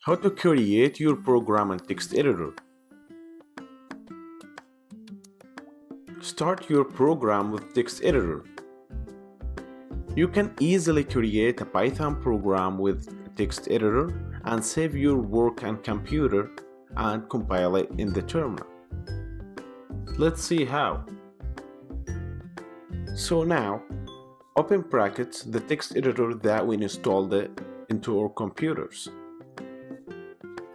How to create your program and text editor. Start your program with text editor. You can easily create a Python program with text editor and save your work on computer and compile it in the terminal. Let's see how. So now, open brackets the text editor that we installed it into our computers.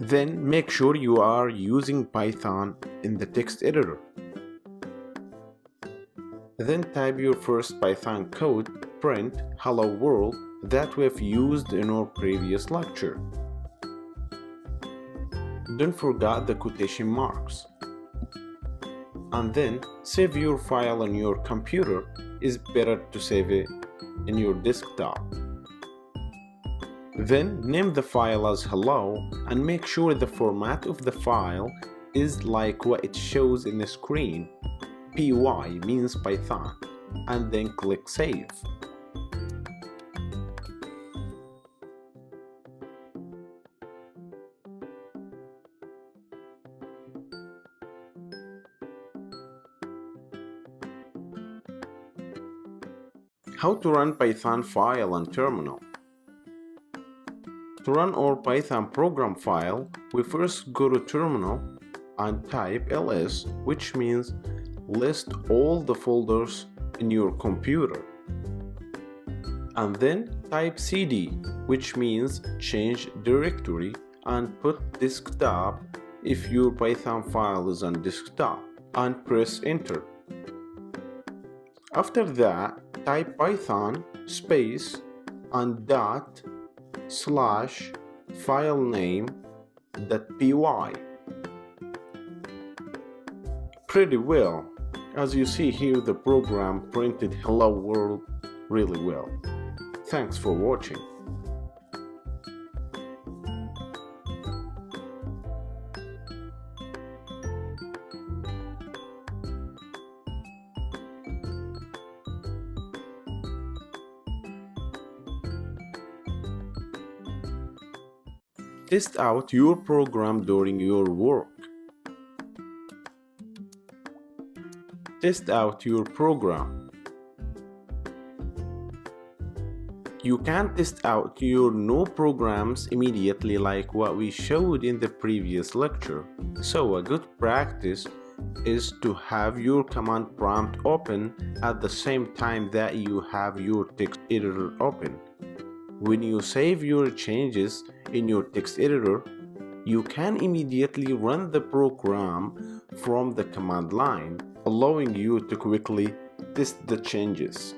Then make sure you are using Python in the text editor. Then type your first Python code, print hello world, that we've used in our previous lecture. Don't forget the quotation marks. And then save your file on your computer. It's better to save it in your desktop. Then name the file as hello and make sure the format of the file is like what it shows in the screen. py means Python, and then click save. How to run Python file on terminal. To run our Python program file, we first go to terminal and type ls, which means list all the folders in your computer. And then type cd, which means change directory, and put desktop if your Python file is on desktop, and press enter. After that, type python space and dot slash file name .py. Pretty well. As you see here, the program printed hello world really well. Thanks for watching. Test out your program during your work. Test out your program. You can test out your new programs immediately like what we showed in the previous lecture. So a good practice is to have your command prompt open at the same time that you have your text editor open. When you save your changes in your text editor, you can immediately run the program from the command line, allowing you to quickly test the changes.